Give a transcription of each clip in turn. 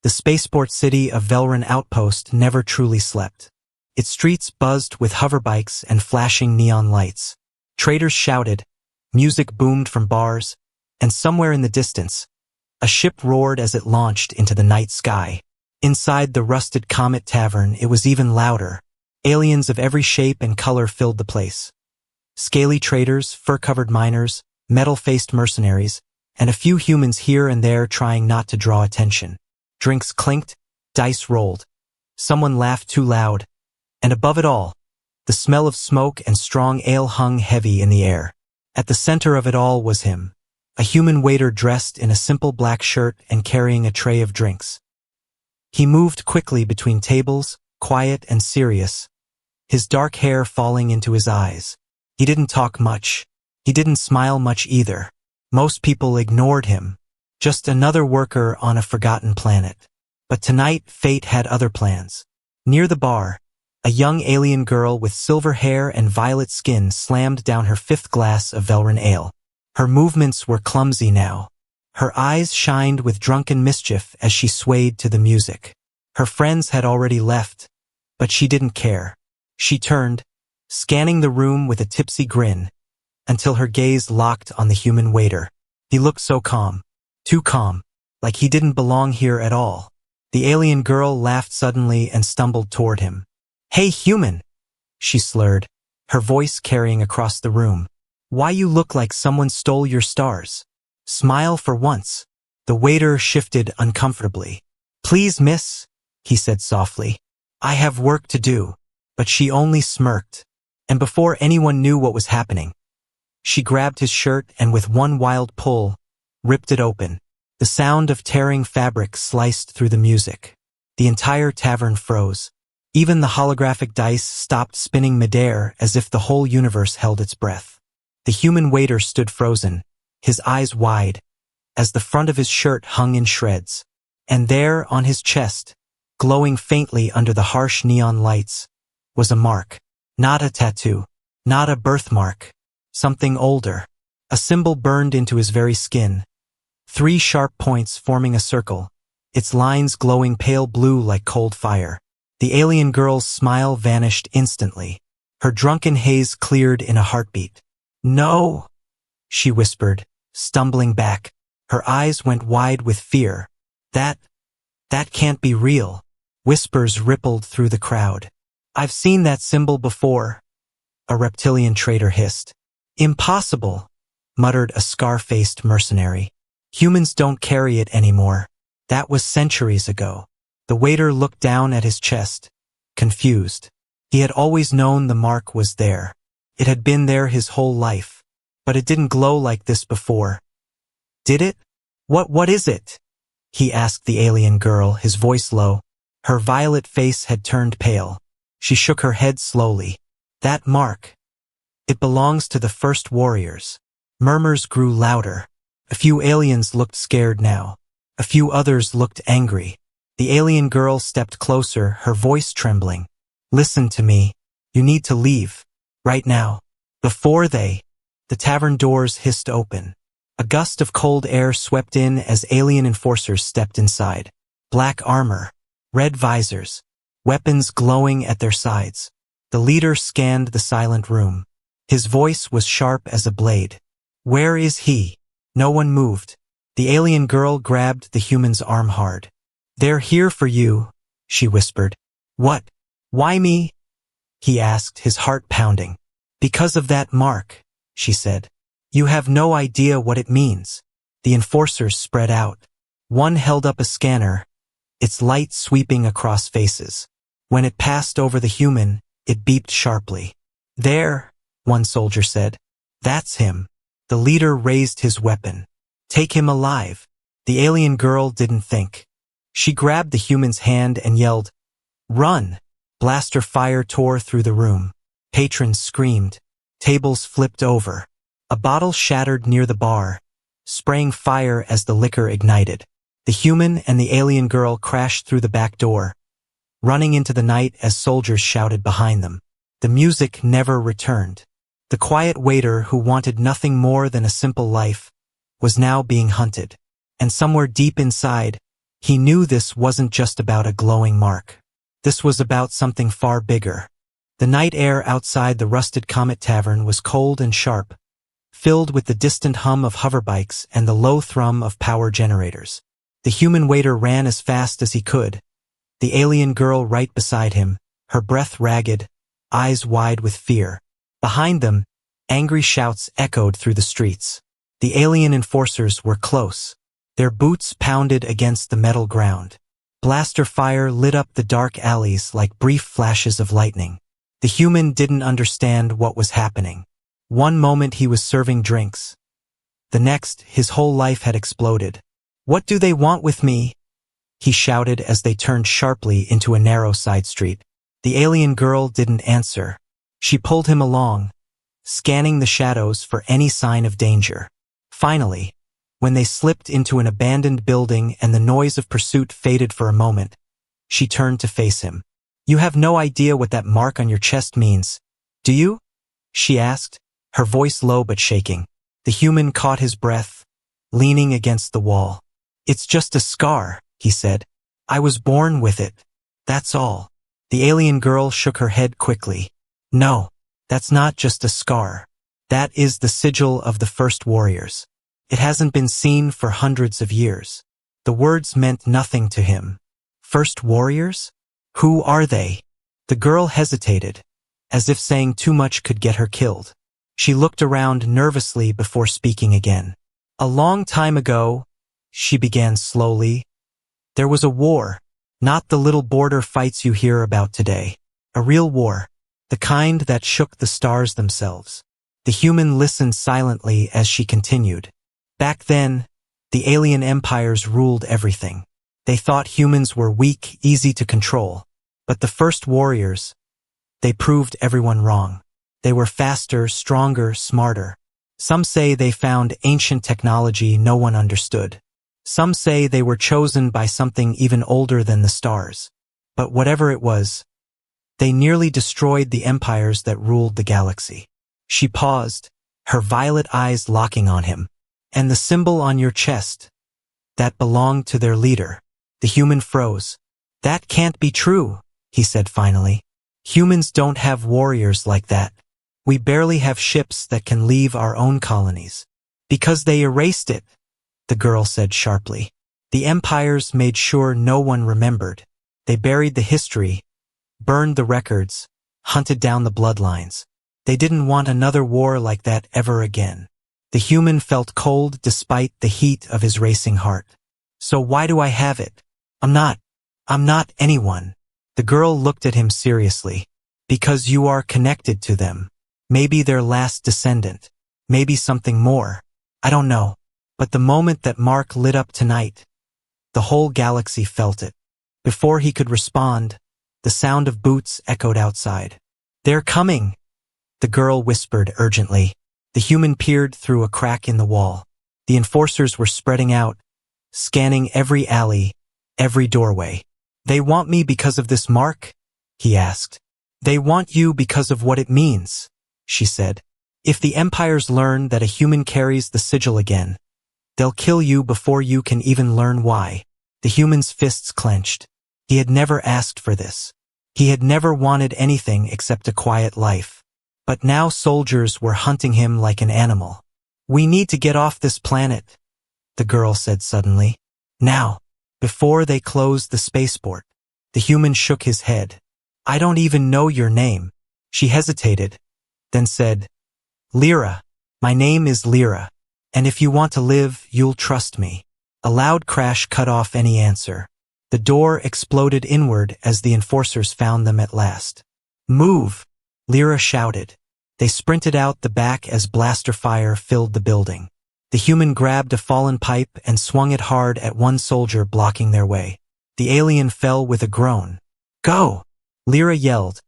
The spaceport city of Velran Outpost never truly slept. Its streets buzzed with hoverbikes and flashing neon lights. Traders shouted, music boomed from bars, and somewhere in the distance, a ship roared as it launched into the night sky. Inside the rusted Comet Tavern, it was even louder. Aliens of every shape and color filled the place. Scaly traders, fur-covered miners, metal-faced mercenaries, and a few humans here and there trying not to draw attention. Drinks clinked, dice rolled. Someone laughed too loud, and above it all, the smell of smoke and strong ale hung heavy in the air. At the center of it all was him, a human waiter dressed in a simple black shirt and carrying a tray of drinks. He moved quickly between tables, quiet and serious, his dark hair falling into his eyes. He didn't talk much. He didn't smile much either. Most people ignored him, just another worker on a forgotten planet. But tonight, fate had other plans. Near the bar, a young alien girl with silver hair and violet skin slammed down her 5th glass of Velran ale. Her movements were clumsy now. Her eyes shined with drunken mischief as she swayed to the music. Her friends had already left, but she didn't care. She turned, scanning the room with a tipsy grin, until her gaze locked on the human waiter. He looked so calm, too calm, like he didn't belong here at all. The alien girl laughed suddenly and stumbled toward him. "Hey, human," she slurred, her voice carrying across the room. "Why you look like someone stole your stars? Smile for once." The waiter shifted uncomfortably. "Please, miss," he said softly. "I have work to do." But she only smirked, and before anyone knew what was happening, she grabbed his shirt and with one wild pull, ripped it open. The sound of tearing fabric sliced through the music. The entire tavern froze. Even the holographic dice stopped spinning midair as if the whole universe held its breath. The human waiter stood frozen, his eyes wide, as the front of his shirt hung in shreds. And there, on his chest, glowing faintly under the harsh neon lights, was a mark. Not a tattoo, not a birthmark, something older. A symbol burned into his very skin. 3 sharp points forming a circle, its lines glowing pale blue like cold fire. The alien girl's smile vanished instantly. Her drunken haze cleared in a heartbeat. "No," she whispered, stumbling back. Her eyes went wide with fear. That can't be real." Whispers rippled through the crowd. "I've seen that symbol before," a reptilian trader hissed. "Impossible," muttered a scar-faced mercenary. "Humans don't carry it anymore. That was centuries ago." The waiter looked down at his chest, confused. He had always known the mark was there. It had been there his whole life. But it didn't glow like this before. Did it? What is it?" he asked the alien girl, his voice low. Her violet face had turned pale. She shook her head slowly. "That mark. It belongs to the first warriors." Murmurs grew louder. A few aliens looked scared now. A few others looked angry. The alien girl stepped closer, her voice trembling. "Listen to me. You need to leave. Right now." Before the tavern doors hissed open. A gust of cold air swept in as alien enforcers stepped inside. Black armor, red visors, weapons glowing at their sides. The leader scanned the silent room. His voice was sharp as a blade. "Where is he?" No one moved. The alien girl grabbed the human's arm hard. "They're here for you," she whispered. "What? Why me?" he asked, his heart pounding. "Because of that mark," she said. "You have no idea what it means." The enforcers spread out. One held up a scanner, its light sweeping across faces. When it passed over the human, it beeped sharply. "There," one soldier said. "That's him." The leader raised his weapon. "Take him alive." The alien girl didn't think. She grabbed the human's hand and yelled, "Run!" Blaster fire tore through the room. Patrons screamed. Tables flipped over. A bottle shattered near the bar, spraying fire as the liquor ignited. The human and the alien girl crashed through the back door, running into the night as soldiers shouted behind them. The music never returned. The quiet waiter who wanted nothing more than a simple life was now being hunted. And somewhere deep inside, He knew this wasn't just about a glowing mark. This was about something far bigger. The night air outside the rusted Comet Tavern was cold and sharp, filled with the distant hum of hoverbikes and the low thrum of power generators. The human waiter ran as fast as he could, the alien girl right beside him, her breath ragged, eyes wide with fear. Behind them, angry shouts echoed through the streets. The alien enforcers were close. Their boots pounded against the metal ground. Blaster fire lit up the dark alleys like brief flashes of lightning. The human didn't understand what was happening. One moment he was serving drinks. The next, his whole life had exploded. "What do they want with me?" he shouted as they turned sharply into a narrow side street. The alien girl didn't answer. She pulled him along, scanning the shadows for any sign of danger. Finally, when they slipped into an abandoned building and the noise of pursuit faded for a moment, she turned to face him. "You have no idea what that mark on your chest means, do you?" she asked, her voice low but shaking. The human caught his breath, leaning against the wall. "It's just a scar," he said. "I was born with it. That's all." The alien girl shook her head quickly. "No, that's not just a scar. That is the sigil of the first warriors. It hasn't been seen for hundreds of years." The words meant nothing to him. First warriors? Who are they? The girl hesitated, as if saying too much could get her killed. She looked around nervously before speaking again. "A long time ago," she began slowly, "there was a war. Not the little border fights you hear about today. A real war. The kind that shook the stars themselves." The human listened silently as she continued. "Back then, the alien empires ruled everything. They thought humans were weak, easy to control. But the first warriors, they proved everyone wrong. They were faster, stronger, smarter. Some say they found ancient technology no one understood. Some say they were chosen by something even older than the stars. But whatever it was, they nearly destroyed the empires that ruled the galaxy." She paused, her violet eyes locking on him. "And the symbol on your chest, that belonged to their leader." The human froze. "That can't be true," he said finally. "Humans don't have warriors like that. We barely have ships that can leave our own colonies." "Because they erased it," the girl said sharply. "The empires made sure no one remembered. They buried the history, burned the records, hunted down the bloodlines. They didn't want another war like that ever again." The human felt cold despite the heat of his racing heart. "So why do I have it? I'm not anyone." The girl looked at him seriously. "Because you are connected to them. Maybe their last descendant. Maybe something more. I don't know. But the moment that mark lit up tonight, the whole galaxy felt it." Before he could respond, the sound of boots echoed outside. "They're coming," the girl whispered urgently. The human peered through a crack in the wall. The enforcers were spreading out, scanning every alley, every doorway. "They want me because of this mark?" he asked. "They want you because of what it means," she said. "If the empires learn that a human carries the sigil again, they'll kill you before you can even learn why." The human's fists clenched. He had never asked for this. He had never wanted anything except a quiet life. But now soldiers were hunting him like an animal. "We need to get off this planet," the girl said suddenly. "Now, before they close the spaceport." The human shook his head. "I don't even know your name." She hesitated, then said, "Lyra. My name is Lyra. And if you want to live, you'll trust me." A loud crash cut off any answer. The door exploded inward as the enforcers found them at last. "Move!" Lyra shouted. They sprinted out the back as blaster fire filled the building. The human grabbed a fallen pipe and swung it hard at one soldier blocking their way. The alien fell with a groan. "Go!" Lyra yelled,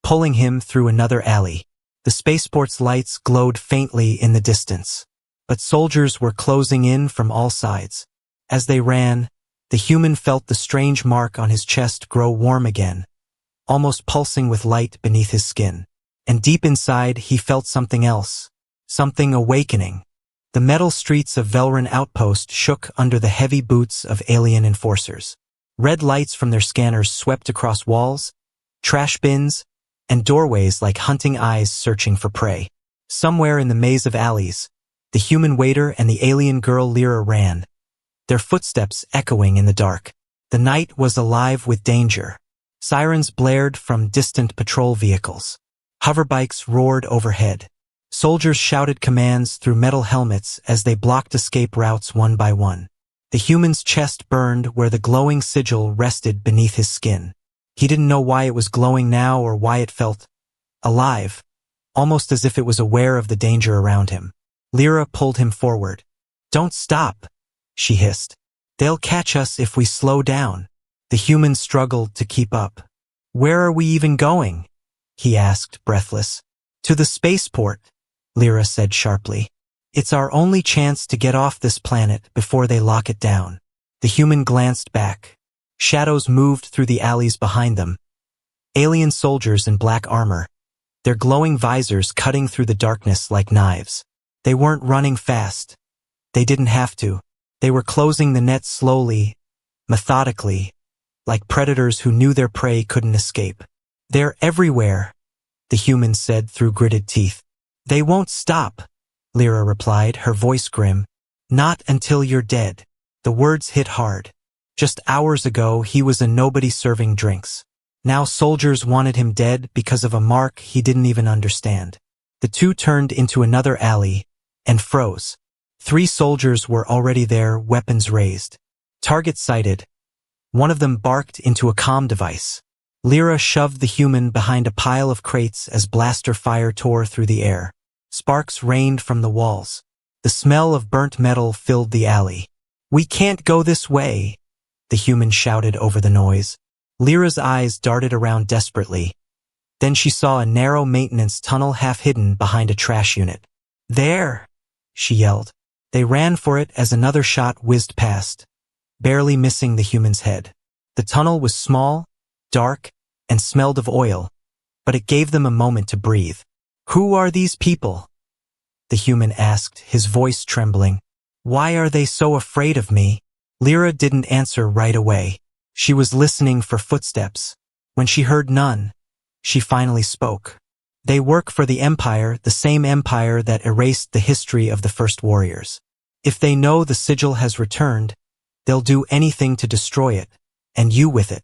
pulling him through another alley. The spaceport's lights glowed faintly in the distance. But soldiers were closing in from all sides. As they ran, the human felt the strange mark on his chest grow warm again, almost pulsing with light beneath his skin. And deep inside, he felt something else, something awakening. The metal streets of Velrun Outpost shook under the heavy boots of alien enforcers. Red lights from their scanners swept across walls, trash bins, and doorways like hunting eyes searching for prey. Somewhere in the maze of alleys, the human waiter and the alien girl Lyra ran, their footsteps echoing in the dark. The night was alive with danger. Sirens blared from distant patrol vehicles. Hoverbikes roared overhead. Soldiers shouted commands through metal helmets as they blocked escape routes one by one. The human's chest burned where the glowing sigil rested beneath his skin. He didn't know why it was glowing now or why it felt alive, almost as if it was aware of the danger around him. Lyra pulled him forward. "Don't stop," she hissed. "They'll catch us if we slow down." The human struggled to keep up. "Where are we even going?" he asked, breathless. "To the spaceport," Lyra said sharply. "It's our only chance to get off this planet before they lock it down." The human glanced back. Shadows moved through the alleys behind them. Alien soldiers in black armor, their glowing visors cutting through the darkness like knives. They weren't running fast. They didn't have to. They were closing the net slowly, methodically, like predators who knew their prey couldn't escape. "They're everywhere," the human said through gritted teeth. "They won't stop," Lyra replied, her voice grim. "Not until you're dead." The words hit hard. Just hours ago, he was a nobody serving drinks. Now soldiers wanted him dead because of a mark he didn't even understand. The two turned into another alley and froze. 3 soldiers were already there, weapons raised. Target sighted. One of them barked into a comm device. Lyra shoved the human behind a pile of crates as blaster fire tore through the air. Sparks rained from the walls. The smell of burnt metal filled the alley. "We can't go this way," the human shouted over the noise. Lyra's eyes darted around desperately. Then she saw a narrow maintenance tunnel half hidden behind a trash unit. "There!" she yelled. They ran for it as another shot whizzed past, barely missing the human's head. The tunnel was small, dark, and smelled of oil, but it gave them a moment to breathe. "Who are these people?" the human asked, his voice trembling. "Why are they so afraid of me?" Lyra didn't answer right away. She was listening for footsteps. When she heard none, she finally spoke. "They work for the Empire, the same empire that erased the history of the first warriors. If they know the sigil has returned, they'll do anything to destroy it, and you with it."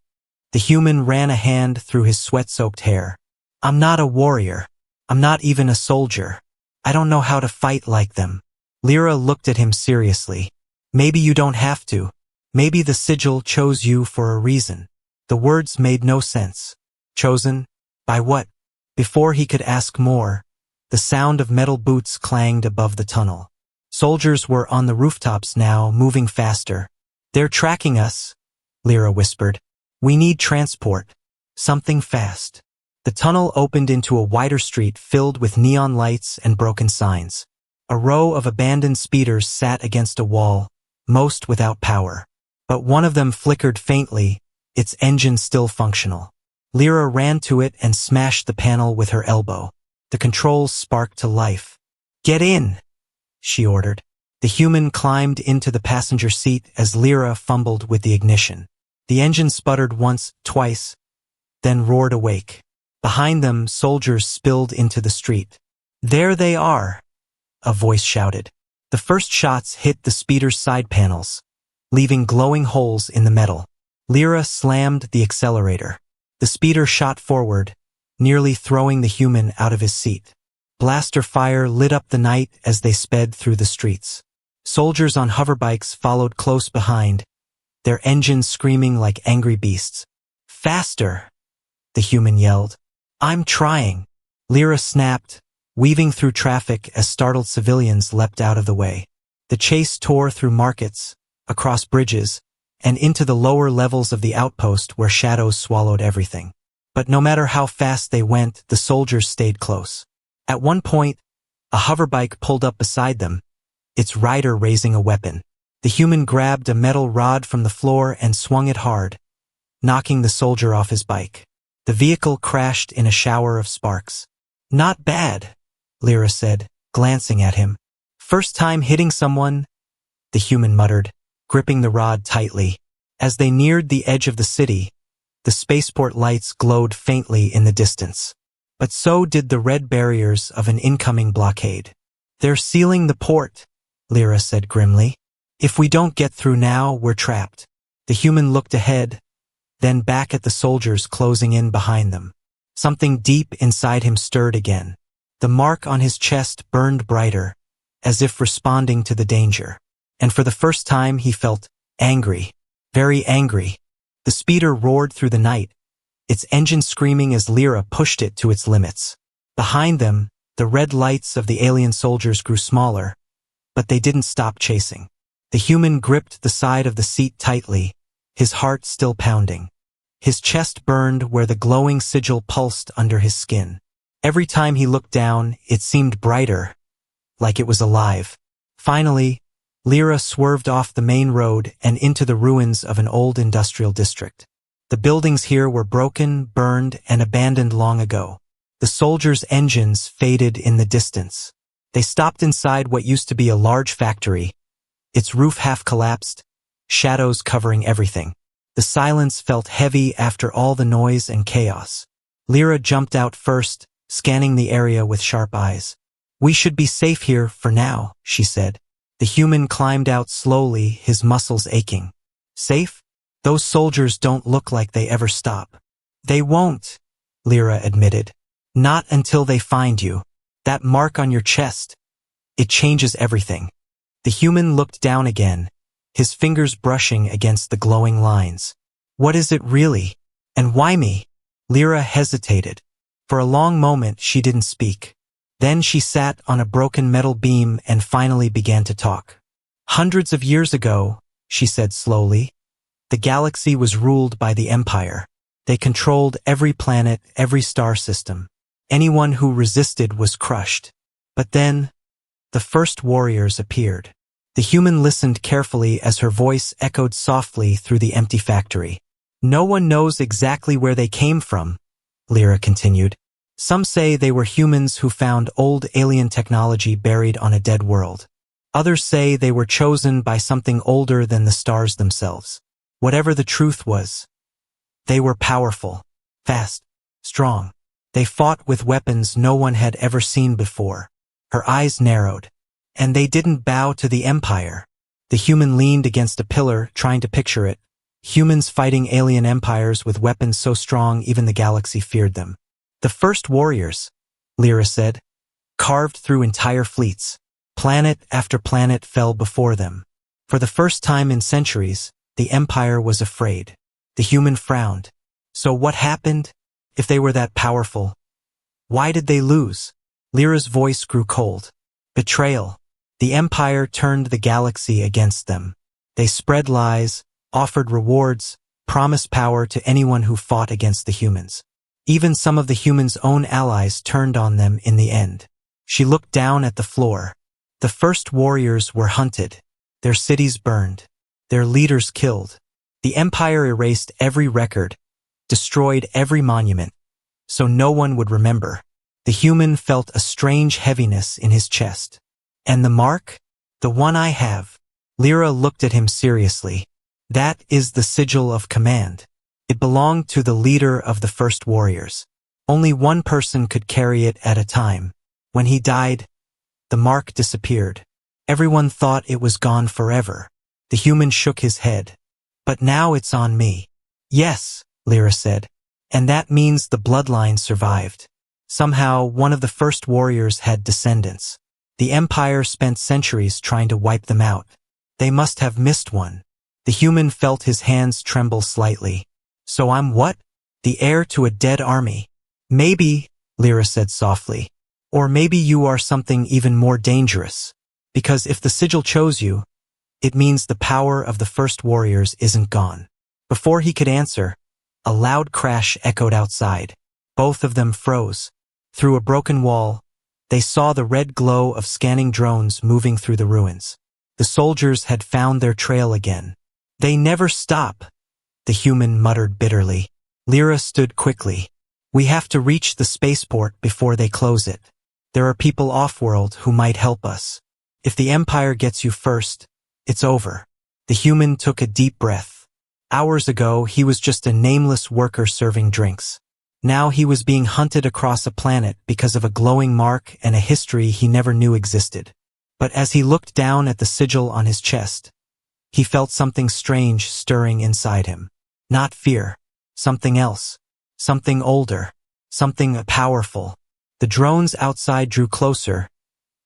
The human ran a hand through his sweat-soaked hair. "I'm not a warrior. I'm not even a soldier. I don't know how to fight like them." Lyra looked at him seriously. "Maybe you don't have to. Maybe the sigil chose you for a reason." The words made no sense. Chosen? By what? Before he could ask more, the sound of metal boots clanged above the tunnel. Soldiers were on the rooftops now, moving faster. "They're tracking us," Lyra whispered. "We need transport. Something fast." The tunnel opened into a wider street filled with neon lights and broken signs. A row of abandoned speeders sat against a wall, most without power. But one of them flickered faintly, its engine still functional. Lyra ran to it and smashed the panel with her elbow. The controls sparked to life. "Get in," she ordered. The human climbed into the passenger seat as Lyra fumbled with the ignition. The engine sputtered once, twice, then roared awake. Behind them, soldiers spilled into the street. "There they are," a voice shouted. The first shots hit the speeder's side panels, leaving glowing holes in the metal. Lyra slammed the accelerator. The speeder shot forward, nearly throwing the human out of his seat. Blaster fire lit up the night as they sped through the streets. Soldiers on hoverbikes followed close behind, their engines screaming like angry beasts. "Faster!" the human yelled. "I'm trying." Lyra snapped, weaving through traffic as startled civilians leapt out of the way. The chase tore through markets, across bridges, and into the lower levels of the outpost where shadows swallowed everything. But no matter how fast they went, the soldiers stayed close. At one point, a hoverbike pulled up beside them, its rider raising a weapon. The human grabbed a metal rod from the floor and swung it hard, knocking the soldier off his bike. The vehicle crashed in a shower of sparks. "Not bad," Lyra said, glancing at him. First time hitting someone, the human muttered, gripping the rod tightly. As they neared the edge of the city, the spaceport lights glowed faintly in the distance. But so did the red barriers of an incoming blockade. They're sealing the port, Lyra said grimly. If we don't get through now, we're trapped. The human looked ahead, then back at the soldiers closing in behind them. Something deep inside him stirred again. The mark on his chest burned brighter, as if responding to the danger. And for the first time he felt angry, very angry. The speeder roared through the night, its engine screaming as Lyra pushed it to its limits. Behind them, the red lights of the alien soldiers grew smaller, but they didn't stop chasing. The human gripped the side of the seat tightly, his heart still pounding. His chest burned where the glowing sigil pulsed under his skin. Every time he looked down, it seemed brighter, like it was alive. Finally, Lyra swerved off the main road and into the ruins of an old industrial district. The buildings here were broken, burned, and abandoned long ago. The soldiers' engines faded in the distance. They stopped inside what used to be a large factory, its roof half collapsed, shadows covering everything. The silence felt heavy after all the noise and chaos. Lyra jumped out first, scanning the area with sharp eyes. "We should be safe here for now," she said. The human climbed out slowly, his muscles aching. "Safe? Those soldiers don't look like they ever stop." "They won't," Lyra admitted. "Not until they find you. That mark on your chest. It changes everything." The human looked down again, his fingers brushing against the glowing lines. "What is it really? And why me?" Lyra hesitated. For a long moment she didn't speak. Then she sat on a broken metal beam and finally began to talk. "Hundreds of years ago," she said slowly, "the galaxy was ruled by the Empire. They controlled every planet, every star system. Anyone who resisted was crushed. But then, the first warriors appeared." The human listened carefully as her voice echoed softly through the empty factory. "No one knows exactly where they came from," Lyra continued. "Some say they were humans who found old alien technology buried on a dead world. Others say they were chosen by something older than the stars themselves. Whatever the truth was, they were powerful, fast, strong. They fought with weapons no one had ever seen before." Her eyes narrowed. "And they didn't bow to the Empire." The human leaned against a pillar, trying to picture it. Humans fighting alien empires with weapons so strong even the galaxy feared them. "The first warriors," Lyra said, "carved through entire fleets. Planet after planet fell before them. For the first time in centuries, the Empire was afraid." The human frowned. "So what happened? If they were that powerful, why did they lose?" Lyra's voice grew cold. "Betrayal. The Empire turned the galaxy against them. They spread lies, offered rewards, promised power to anyone who fought against the humans. Even some of the humans' own allies turned on them in the end." She looked down at the floor. The first warriors were hunted, their cities burned, their leaders killed. The Empire erased every record, destroyed every monument, so no one would remember. The human felt a strange heaviness in his chest. "And the mark? The one I have." Lyra looked at him seriously. "That is the sigil of command. It belonged to the leader of the first warriors. Only one person could carry it at a time. When he died, the mark disappeared. Everyone thought it was gone forever." The human shook his head. "But now it's on me." "Yes," Lyra said, "and that means the bloodline survived. Somehow, one of the first warriors had descendants. The Empire spent centuries trying to wipe them out. They must have missed one." The human felt his hands tremble slightly. "So I'm what? The heir to a dead army?" "Maybe," Lyra said softly. "Or maybe you are something even more dangerous. Because if the sigil chose you, it means the power of the first warriors isn't gone." Before he could answer, a loud crash echoed outside. Both of them froze. Through a broken wall, they saw the red glow of scanning drones moving through the ruins. The soldiers had found their trail again. "They never stop," the human muttered bitterly. Lyra stood quickly. "We have to reach the spaceport before they close it. There are people off-world who might help us." If the Empire gets you first, it's over. The human took a deep breath. Hours ago, he was just a nameless worker serving drinks. Now he was being hunted across a planet because of a glowing mark and a history he never knew existed. But as he looked down at the sigil on his chest, he felt something strange stirring inside him. Not fear. Something else. Something older. Something powerful. The drones outside drew closer,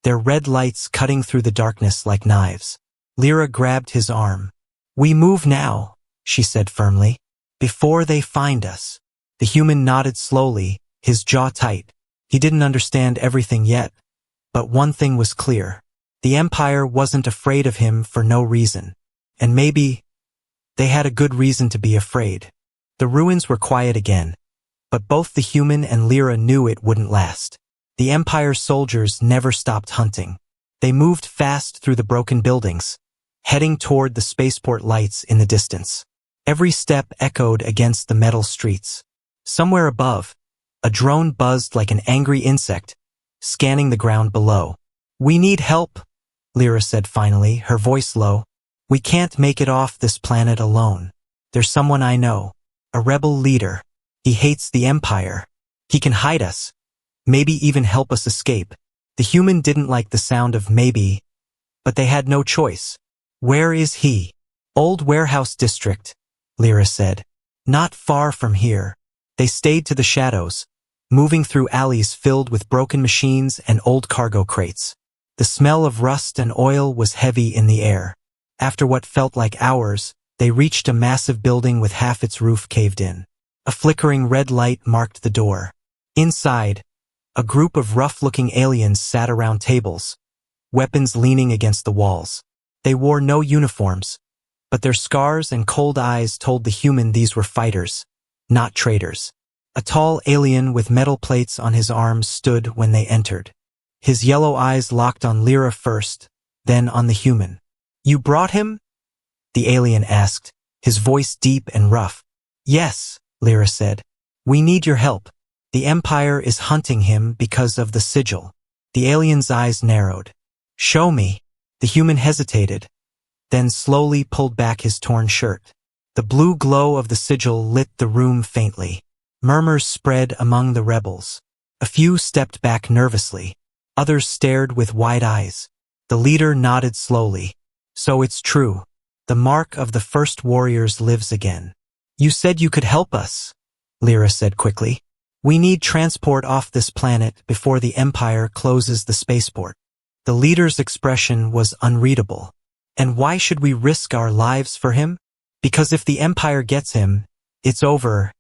their red lights cutting through the darkness like knives. Lyra grabbed his arm. "We move now," she said firmly. "Before they find us." The human nodded slowly, his jaw tight. He didn't understand everything yet, but one thing was clear. The Empire wasn't afraid of him for no reason. And maybe they had a good reason to be afraid. The ruins were quiet again, but both the human and Lyra knew it wouldn't last. The Empire's soldiers never stopped hunting. They moved fast through the broken buildings, heading toward the spaceport lights in the distance. Every step echoed against the metal streets. Somewhere above, a drone buzzed like an angry insect, scanning the ground below. "We need help," Lyra said finally, her voice low. "We can't make it off this planet alone. There's someone I know, a rebel leader. He hates the Empire. He can hide us, maybe even help us escape." The human didn't like the sound of maybe, but they had no choice. "Where is he?" "Old Warehouse District," Lyra said. "Not far from here." They stayed to the shadows, moving through alleys filled with broken machines and old cargo crates. The smell of rust and oil was heavy in the air. After what felt like hours, they reached a massive building with half its roof caved in. A flickering red light marked the door. Inside, a group of rough-looking aliens sat around tables, weapons leaning against the walls. They wore no uniforms, but their scars and cold eyes told the human these were fighters, not traitors. A tall alien with metal plates on his arms stood when they entered. His yellow eyes locked on Lyra first, then on the human. "You brought him?" the alien asked, his voice deep and rough. "Yes," Lyra said. "We need your help. The Empire is hunting him because of the sigil." The alien's eyes narrowed. "Show me." The human hesitated, then slowly pulled back his torn shirt. The blue glow of the sigil lit the room faintly. Murmurs spread among the rebels. A few stepped back nervously. Others stared with wide eyes. The leader nodded slowly. "So it's true. The mark of the first warriors lives again." "You said you could help us," Lyra said quickly. "We need transport off this planet before the Empire closes the spaceport." The leader's expression was unreadable. "And why should we risk our lives for him?" "Because if the Empire gets him, it's over,"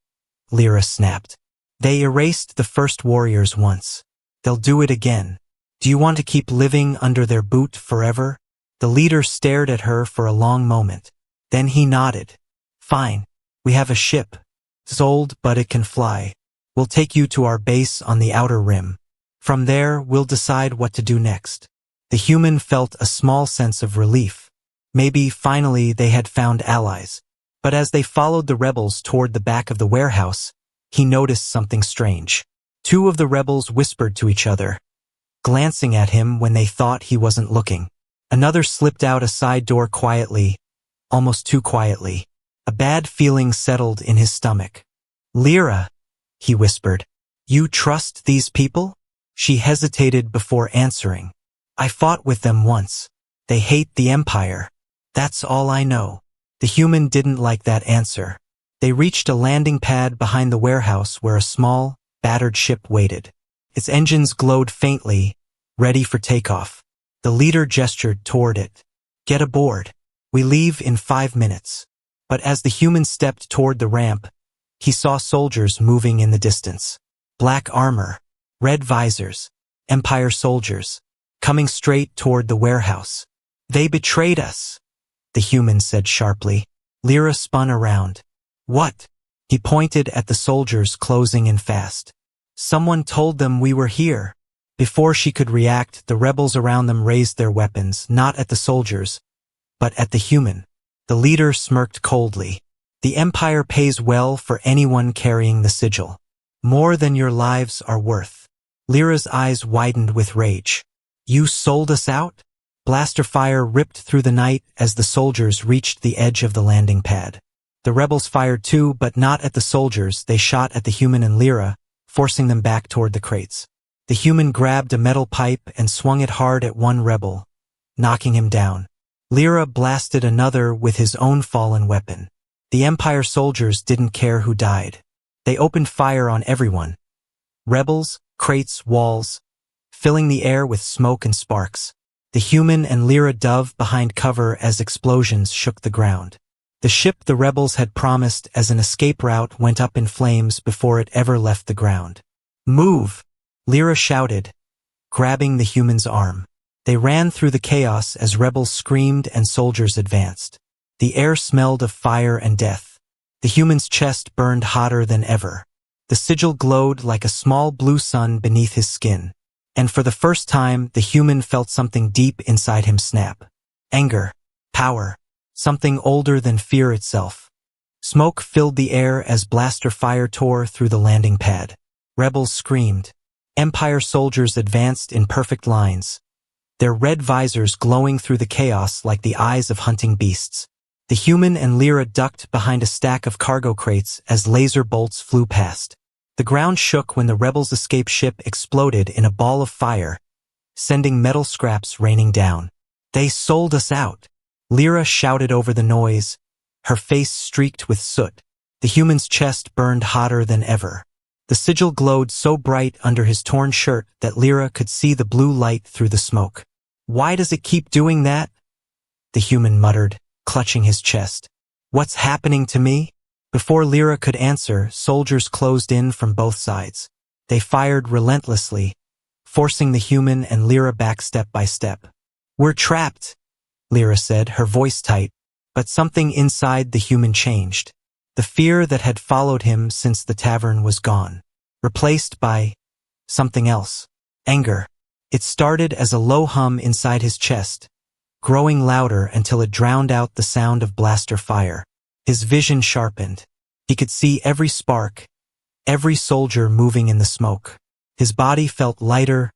Lyra snapped. "They erased the first warriors once. They'll do it again. Do you want to keep living under their boot forever?" The leader stared at her for a long moment. Then he nodded. "Fine. We have a ship. It's old, but it can fly. We'll take you to our base on the outer rim. From there, we'll decide what to do next." The human felt a small sense of relief. Maybe finally they had found allies. But as they followed the rebels toward the back of the warehouse, he noticed something strange. Two of the rebels whispered to each other, glancing at him when they thought he wasn't looking. Another slipped out a side door quietly, almost too quietly. A bad feeling settled in his stomach. "Lyra," he whispered, "you trust these people?" She hesitated before answering. "I fought with them once. They hate the Empire. That's all I know." The human didn't like that answer. They reached a landing pad behind the warehouse where a small, battered ship waited. Its engines glowed faintly, ready for takeoff. The leader gestured toward it. "Get aboard. We leave in 5 minutes." But as the human stepped toward the ramp, he saw soldiers moving in the distance. Black armor, red visors, Empire soldiers, coming straight toward the warehouse. "They betrayed us," the human said sharply. Lyra spun around. "What?" He pointed at the soldiers closing in fast. "Someone told them we were here." Before she could react, the rebels around them raised their weapons, not at the soldiers, but at the human. The leader smirked coldly. "The Empire pays well for anyone carrying the sigil. More than your lives are worth." Lyra's eyes widened with rage. "You sold us out?" Blaster fire ripped through the night as the soldiers reached the edge of the landing pad. The rebels fired too, but not at the soldiers. They shot at the human and Lyra, forcing them back toward the crates. The human grabbed a metal pipe and swung it hard at one rebel, knocking him down. Lyra blasted another with his own fallen weapon. The Empire soldiers didn't care who died. They opened fire on everyone. Rebels, crates, walls, filling the air with smoke and sparks. The human and Lyra dove behind cover as explosions shook the ground. The ship the rebels had promised as an escape route went up in flames before it ever left the ground. "Move!" Lyra shouted, grabbing the human's arm. They ran through the chaos as rebels screamed and soldiers advanced. The air smelled of fire and death. The human's chest burned hotter than ever. The sigil glowed like a small blue sun beneath his skin. And for the first time, the human felt something deep inside him snap. Anger. Power. Something older than fear itself. Smoke filled the air as blaster fire tore through the landing pad. Rebels screamed. Empire soldiers advanced in perfect lines, their red visors glowing through the chaos like the eyes of hunting beasts. The human and Lyra ducked behind a stack of cargo crates as laser bolts flew past. The ground shook when the rebels' escape ship exploded in a ball of fire, sending metal scraps raining down. "They sold us out," Lyra shouted over the noise, her face streaked with soot. The human's chest burned hotter than ever. The sigil glowed so bright under his torn shirt that Lyra could see the blue light through the smoke. "Why does it keep doing that?" the human muttered, clutching his chest. "What's happening to me?" Before Lyra could answer, soldiers closed in from both sides. They fired relentlessly, forcing the human and Lyra back step by step. "We're trapped," Lyra said, her voice tight, but something inside the human changed. The fear that had followed him since the tavern was gone, replaced by something else. Anger. It started as a low hum inside his chest, growing louder until it drowned out the sound of blaster fire. His vision sharpened. He could see every spark, every soldier moving in the smoke. His body felt lighter,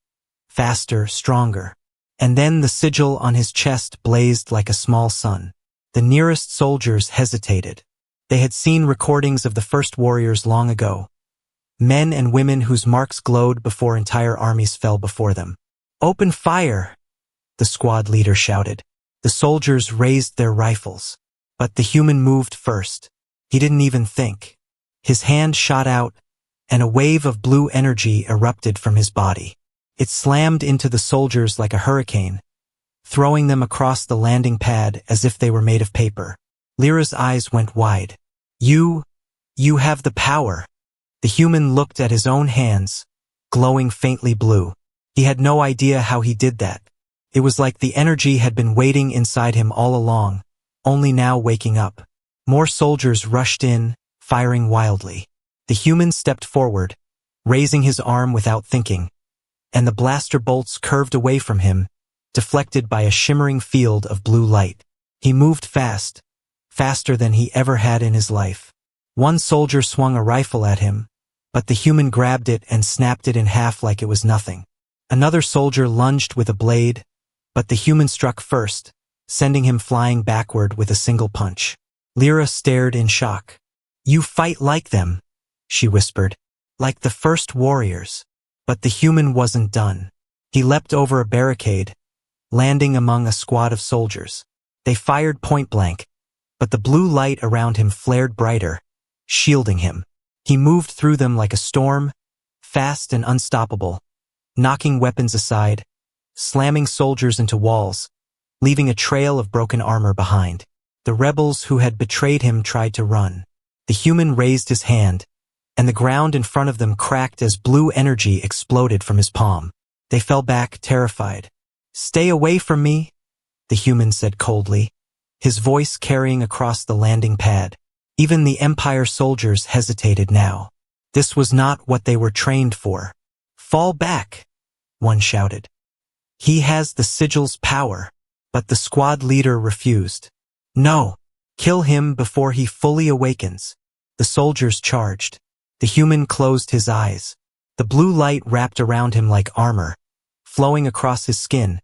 faster, stronger. And then the sigil on his chest blazed like a small sun. The nearest soldiers hesitated. They had seen recordings of the first warriors long ago. Men and women whose marks glowed before entire armies fell before them. "Open fire!" the squad leader shouted. The soldiers raised their rifles. But the human moved first. He didn't even think. His hand shot out, and a wave of blue energy erupted from his body. It slammed into the soldiers like a hurricane, throwing them across the landing pad as if they were made of paper. Lyra's eyes went wide. You have the power." The human looked at his own hands, glowing faintly blue. He had no idea how he did that. It was like the energy had been waiting inside him all along, only now waking up. More soldiers rushed in, firing wildly. The human stepped forward, raising his arm without thinking, and the blaster bolts curved away from him, deflected by a shimmering field of blue light. He moved fast, faster than he ever had in his life. One soldier swung a rifle at him, but the human grabbed it and snapped it in half like it was nothing. Another soldier lunged with a blade, but the human struck first, sending him flying backward with a single punch. Lyra stared in shock. "You fight like them," she whispered. "Like the first warriors." But the human wasn't done. He leapt over a barricade, landing among a squad of soldiers. They fired point blank, but the blue light around him flared brighter, shielding him. He moved through them like a storm, fast and unstoppable, knocking weapons aside, slamming soldiers into walls, leaving a trail of broken armor behind. The rebels who had betrayed him tried to run. The human raised his hand, and the ground in front of them cracked as blue energy exploded from his palm. They fell back, terrified. "Stay away from me," the human said coldly, his voice carrying across the landing pad. Even the Empire soldiers hesitated now. This was not what they were trained for. "Fall back," one shouted. "He has the sigil's power." But the squad leader refused. "No, kill him before he fully awakens." The soldiers charged. The human closed his eyes. The blue light wrapped around him like armor, flowing across his skin,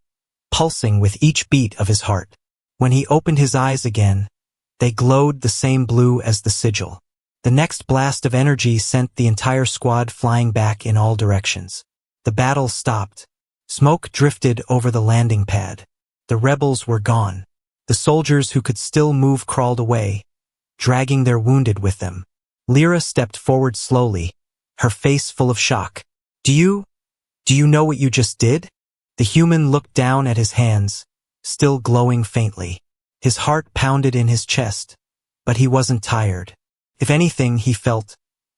pulsing with each beat of his heart. When he opened his eyes again, they glowed the same blue as the sigil. The next blast of energy sent the entire squad flying back in all directions. The battle stopped. Smoke drifted over the landing pad. The rebels were gone. The soldiers who could still move crawled away, dragging their wounded with them. Lyra stepped forward slowly, her face full of shock. Do you know what you just did? The human looked down at his hands, still glowing faintly. His heart pounded in his chest, but he wasn't tired. If anything, he felt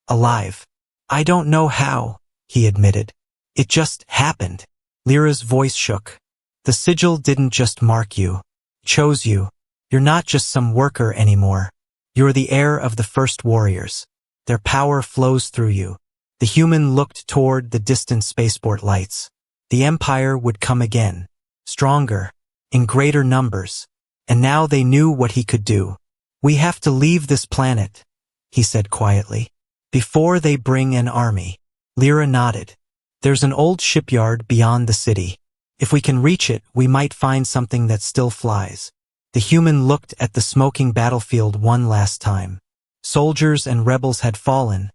alive. I don't know how, he admitted. It just happened. Lyra's voice shook. The sigil didn't just mark you, it chose you. You're not just some worker anymore. You're the heir of the first warriors. Their power flows through you. The human looked toward the distant spaceport lights. The Empire would come again, stronger, in greater numbers, and now they knew what he could do. We have to leave this planet, he said quietly, before they bring an army. Lyra nodded. There's an old shipyard beyond the city. If we can reach it, we might find something that still flies. The human looked at the smoking battlefield one last time. Soldiers and rebels had fallen,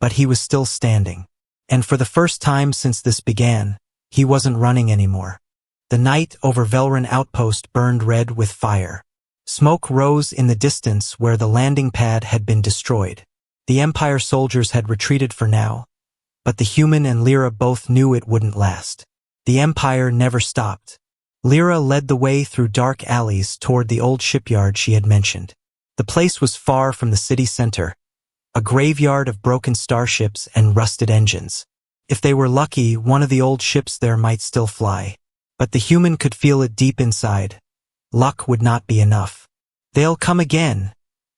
but he was still standing. And for the first time since this began, he wasn't running anymore. The night over Velrun outpost burned red with fire. Smoke rose in the distance where the landing pad had been destroyed. The Empire soldiers had retreated for now, but the human and Lyra both knew it wouldn't last. The Empire never stopped. Lyra led the way through dark alleys toward the old shipyard she had mentioned. The place was far from the city center, a graveyard of broken starships and rusted engines. If they were lucky, one of the old ships there might still fly. But the human could feel it deep inside. Luck would not be enough. They'll come again,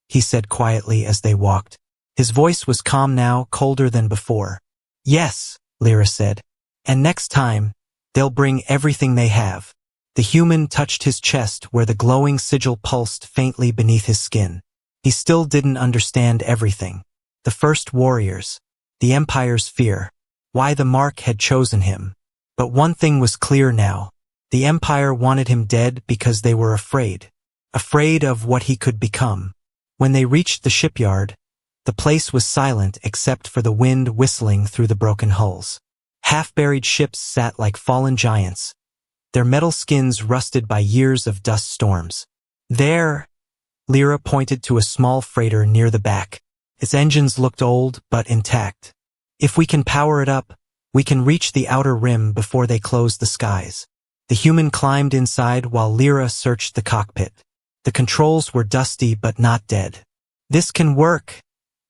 he said quietly as they walked. His voice was calm now, colder than before. Yes, Lyra said. And next time, they'll bring everything they have. The human touched his chest where the glowing sigil pulsed faintly beneath his skin. He still didn't understand everything. The first warriors, the Empire's fear, why the mark had chosen him. But one thing was clear now. The Empire wanted him dead because they were afraid of what he could become. When they reached the shipyard, the place was silent except for the wind whistling through the broken hulls. Half-buried ships sat like fallen giants, their metal skins rusted by years of dust storms. There, Lyra pointed to a small freighter near the back. Its engines looked old but intact. If we can power it up, we can reach the outer rim before they close the skies. The human climbed inside while Lyra searched the cockpit. The controls were dusty but not dead. This can work,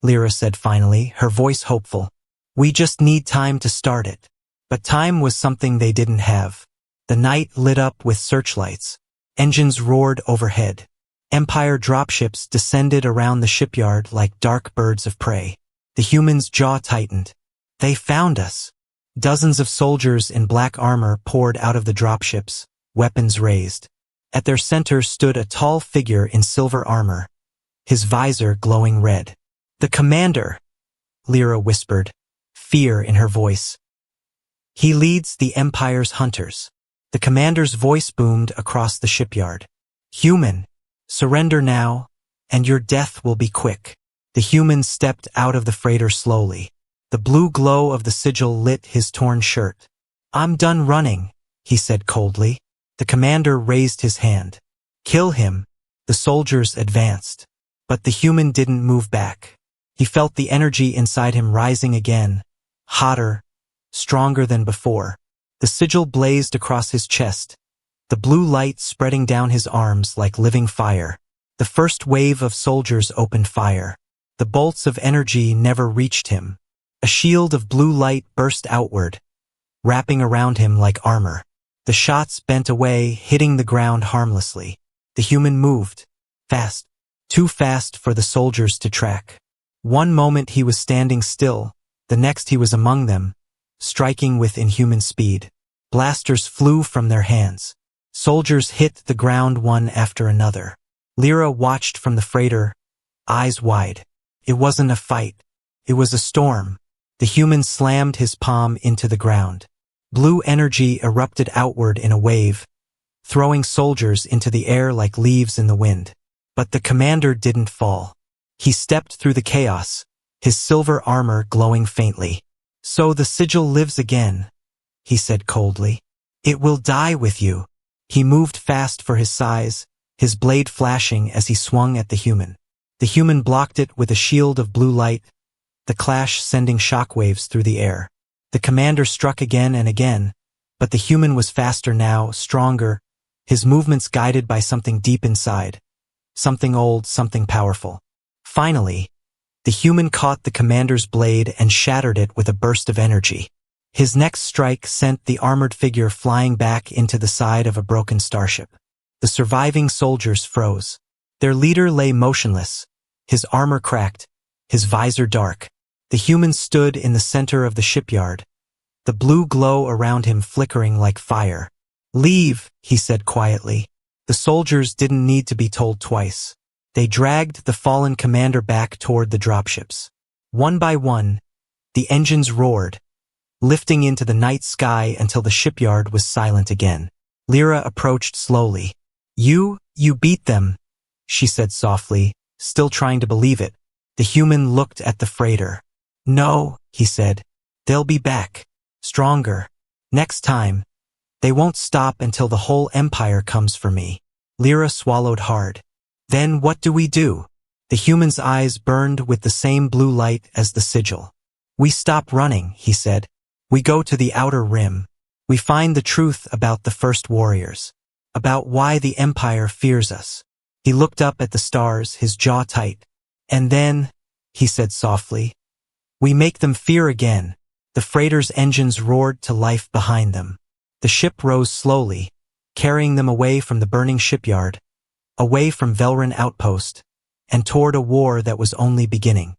Lyra said finally, her voice hopeful. We just need time to start it. But time was something they didn't have. The night lit up with searchlights. Engines roared overhead. Empire dropships descended around the shipyard like dark birds of prey. The human's jaw tightened. They found us. Dozens of soldiers in black armor poured out of the dropships, weapons raised. At their center stood a tall figure in silver armor, his visor glowing red. The commander, Lyra whispered, fear in her voice. He leads the Empire's hunters. The commander's voice boomed across the shipyard. Human, surrender now, and your death will be quick. The human stepped out of the freighter slowly. The blue glow of the sigil lit his torn shirt. I'm done running, he said coldly. The commander raised his hand. Kill him. The soldiers advanced. But the human didn't move back. He felt the energy inside him rising again, hotter, stronger than before. The sigil blazed across his chest, the blue light spreading down his arms like living fire. The first wave of soldiers opened fire. The bolts of energy never reached him. A shield of blue light burst outward, wrapping around him like armor. The shots bent away, hitting the ground harmlessly. The human moved, fast, too fast for the soldiers to track. One moment he was standing still, the next he was among them, striking with inhuman speed. Blasters flew from their hands. Soldiers hit the ground one after another. Lyra watched from the freighter, eyes wide. It wasn't a fight. It was a storm. The human slammed his palm into the ground. Blue energy erupted outward in a wave, throwing soldiers into the air like leaves in the wind. But the commander didn't fall. He stepped through the chaos, his silver armor glowing faintly. "So the sigil lives again," he said coldly. "It will die with you." He moved fast for his size, his blade flashing as he swung at the human. The human blocked it with a shield of blue light, the clash sending shockwaves through the air. The commander struck again and again, but the human was faster now, stronger, his movements guided by something deep inside. Something old, something powerful. Finally, the human caught the commander's blade and shattered it with a burst of energy. His next strike sent the armored figure flying back into the side of a broken starship. The surviving soldiers froze. Their leader lay motionless, his armor cracked, his visor dark. The human stood in the center of the shipyard, the blue glow around him flickering like fire. "Leave," he said quietly. The soldiers didn't need to be told twice. They dragged the fallen commander back toward the dropships. One by one, the engines roared, lifting into the night sky until the shipyard was silent again. Lyra approached slowly. You beat them," she said softly, still trying to believe it. The human looked at the freighter. "No," he said. "They'll be back. Stronger. Next time. They won't stop until the whole empire comes for me." Lyra swallowed hard. "Then what do we do?" The human's eyes burned with the same blue light as the sigil. "We stop running," he said. "We go to the outer rim. We find the truth about the first warriors. About why the empire fears us." He looked up at the stars, his jaw tight. "And then," he said softly, "we make them fear again." The freighter's engines roared to life behind them. The ship rose slowly, carrying them away from the burning shipyard, away from Velrun outpost, and toward a war that was only beginning.